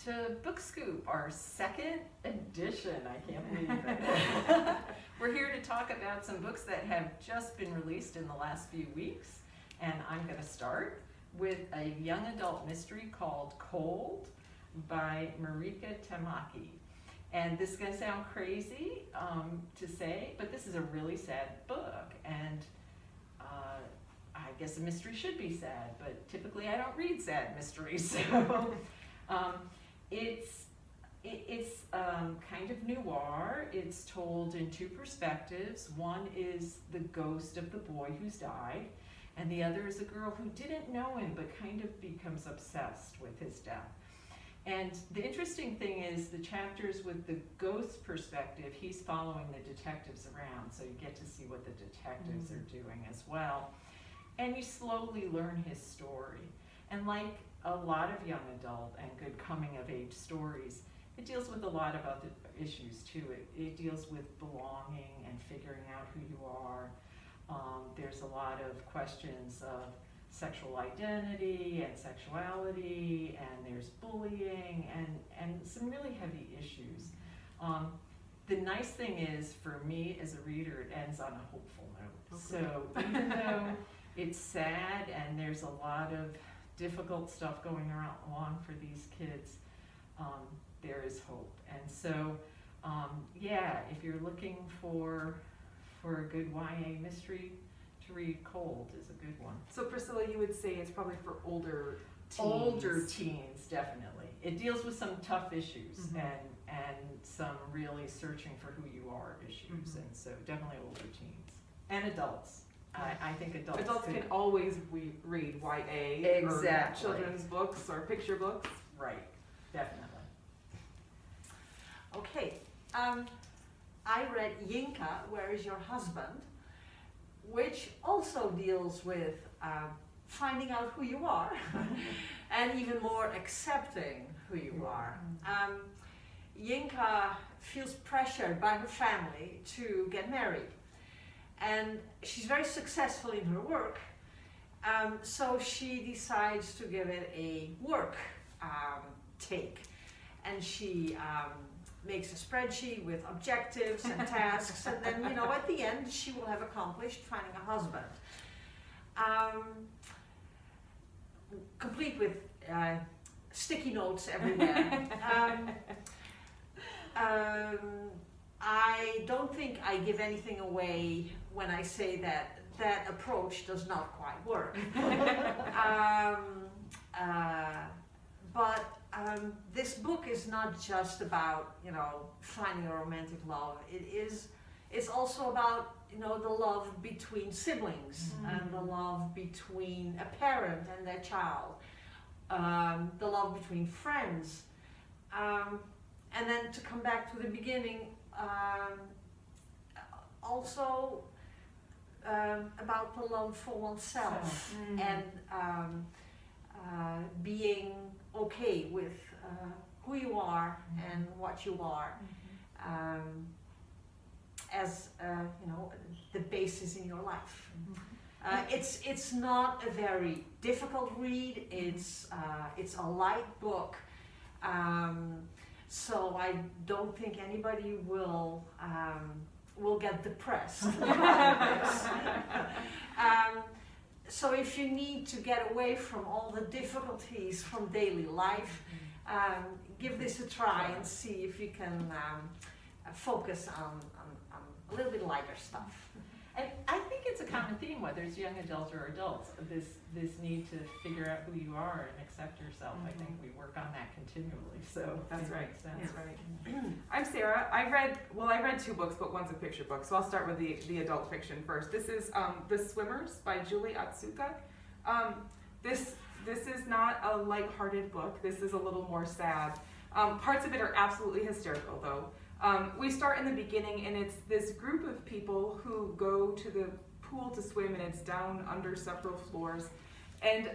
to Book Scoop, our second edition. I can't believe it. We're here to talk about some books that have just been released in the last few weeks. And I'm going to start with a young adult mystery called Cold by Marika Tamaki. And this is going to sound crazy to say, but this is a really sad book. And I guess a mystery should be sad, but typically I don't read sad mysteries. So it's kind of noir. It's told in two perspectives. One is the ghost of the boy who's died, and the other is a girl who didn't know him but kind of becomes obsessed with his death. And the interesting thing is the chapters with the ghost perspective, he's following the detectives around, so you get to see what the detectives are doing as well. And you slowly learn his story. And like a lot of young adult and good coming of age stories, it deals with a lot of other issues too. It deals with belonging and figuring out who you are. There's a lot of questions of sexual identity and sexuality, and there's bullying and some really heavy issues. The nice thing is, for me as a reader, it ends on a hopeful note. Okay. So even though it's sad and there's a lot of difficult stuff going along for these kids, there is hope. And so, yeah, if you're looking for a good YA mystery to read, Cold is a good one. So Priscilla, you would say it's probably for older teens? Older teens, definitely. It deals with some tough issues and some really searching for who you are issues, and so definitely older teens. And adults. I think adults can always read YA exactly. Or children's books or picture books. Right, definitely. Okay, I read Yinka, Where Is Your Husband? Which also deals with finding out who you are and even more accepting who you are. Yinka feels pressured by her family to get married. And she's very successful in her work, so she decides to give it a work take. And she makes a spreadsheet with objectives and tasks, and then, at the end, she will have accomplished finding a husband. Complete with sticky notes everywhere. I don't think I give anything away when I say that approach does not quite work. But this book is not just about, finding a romantic love. It's also about, the love between siblings and the love between a parent and their child, the love between friends. And then to come back to the beginning, also about the love for oneself and being okay with who you are and what you are as the basis in your life. It's not a very difficult read. It's a light book. So I don't think anybody will get depressed about this. So if you need to get away from all the difficulties from daily life, give this a try and see if you can focus on a little bit lighter stuff. And I think it's a common theme, whether it's young adults or adults, this need to figure out who you are and accept yourself. I think we work on that continually, so that's right. That's right. I'm Sarah. I read two books, but one's a picture book, so I'll start with the adult fiction first. This is The Swimmers by Julie Otsuka. This is not a lighthearted book. This is a little more sad. Parts of it are absolutely hysterical, though. We start in the beginning, and it's this group of people who go to the pool to swim, and it's down under several floors, and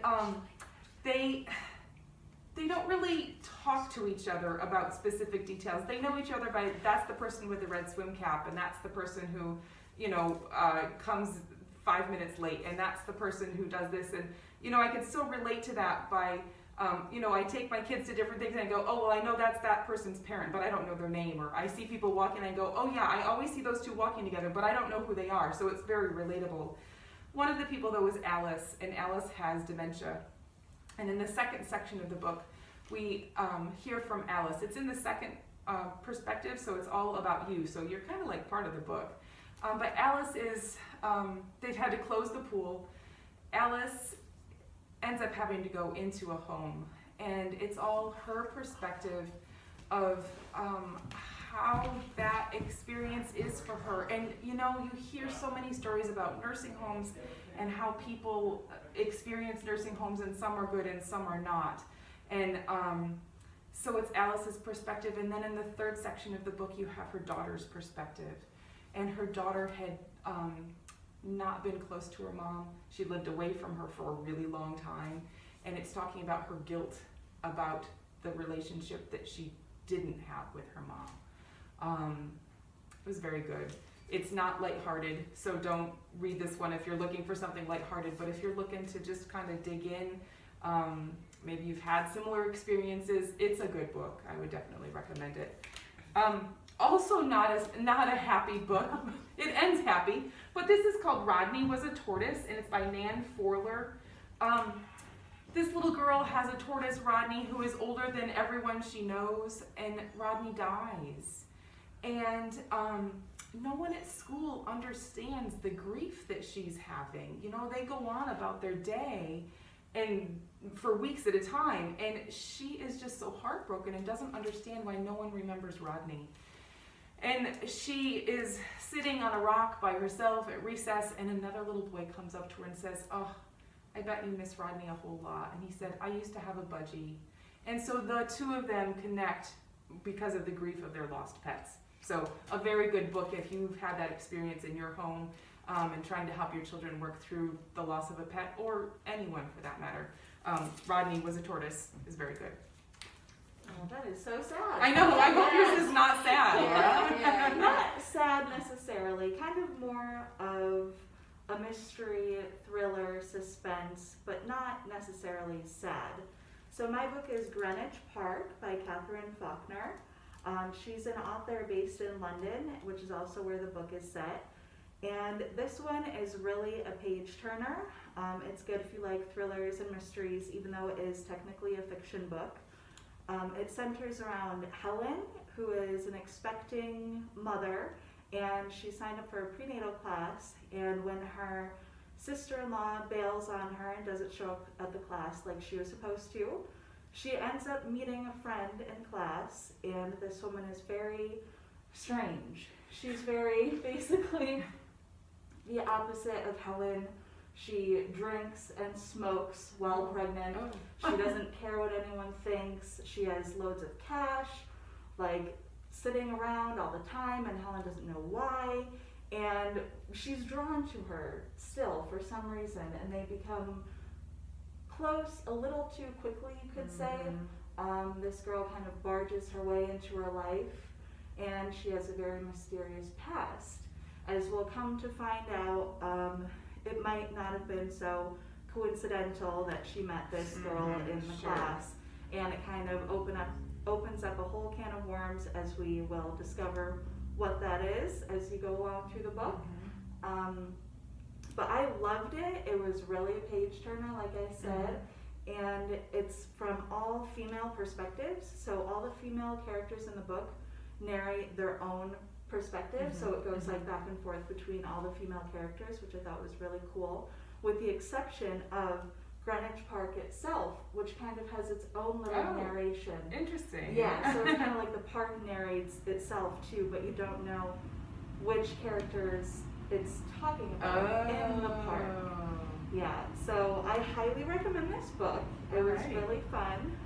they don't really talk to each other about specific details. They know each other by, that's the person with the red swim cap, and that's the person who, comes 5 minutes late, and that's the person who does this, and I could still relate to that by You know, I take my kids to different things and I go, oh, well, I know that's that person's parent, but I don't know their name. Or I see people walking and I go, oh yeah, I always see those two walking together, but I don't know who they are. So it's very relatable. One of the people though was Alice, and Alice has dementia. And in the second section of the book, we hear from Alice. It's in the second perspective, so it's all about you. So you're kind of like part of the book. But Alice is, they've had to close the pool. Alice ends up having to go into a home, and it's all her perspective of how that experience is for her. And you know, you hear so many stories about nursing homes and how people experience nursing homes, and some are good and some are not. And so it's Alice's perspective, and then in the third section of the book you have her daughter's perspective. And her daughter had not been close to her mom. She lived away from her for a really long time, and it's talking about her guilt about the relationship that she didn't have with her mom. It was very good. It's not lighthearted, so don't read this one if you're looking for something lighthearted, but if you're looking to just kind of dig in, maybe you've had similar experiences, it's a good book. I would definitely recommend it. Also not a happy book. It ends happy, but this is called Rodney Was a Tortoise, and it's by Nan Forler. This little girl has a tortoise, Rodney, who is older than everyone she knows, and Rodney dies. And no one at school understands the grief that she's having. You know, they go on about their day and for weeks at a time, and she is just so heartbroken and doesn't understand why no one remembers Rodney. And she is sitting on a rock by herself at recess, and another little boy comes up to her and says, oh, I bet you miss Rodney a whole lot. And he said, I used to have a budgie. And so the two of them connect because of the grief of their lost pets. So a very good book if you've had that experience in your home, and trying to help your children work through the loss of a pet, or anyone for that matter. Rodney Was a Tortoise is very good. Oh, that is so sad. I know, I hope yours is not sad, Laura. Yeah. Not sad necessarily, kind of more of a mystery, thriller, suspense, but not necessarily sad. So my book is Greenwich Park by Catherine Faulkner. She's an author based in London, which is also where the book is set. And this one is really a page turner. It's good if you like thrillers and mysteries, even though it is technically a fiction book. It centers around Helen, who is an expecting mother, and she signed up for a prenatal class, and when her sister-in-law bails on her and doesn't show up at the class like she was supposed to, she ends up meeting a friend in class, and this woman is very strange. She's very, basically, the opposite of Helen. She drinks and smokes while pregnant. She doesn't care what anyone thinks. She has loads of cash, like sitting around all the time, and Helen doesn't know why. And she's drawn to her still for some reason, and they become close a little too quickly, you could say. This girl kind of barges her way into her life, and she has a very mysterious past. As we'll come to find out, it might not have been so coincidental that she met this girl in the class, and it kind of opens up a whole can of worms, as we will discover what that is as you go along through the book. But I loved it. It was really a page turner, like I said, and it's from all female perspectives. So all the female characters in the book narrate their own perspective, so it goes like back and forth between all the female characters, which I thought was really cool, with the exception of Greenwich Park itself, which kind of has its own little narration. Interesting. Yeah, so it's kind of like the park narrates itself too, but you don't know which characters it's talking about in the park. Yeah, so I highly recommend this book. It was really fun.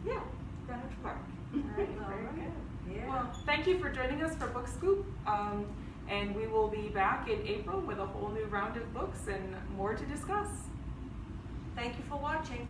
Yeah, Greenwich Park. Very good. Yeah. Well, thank you for joining us for Book Scoop, and we will be back in April with a whole new round of books and more to discuss. Thank you for watching.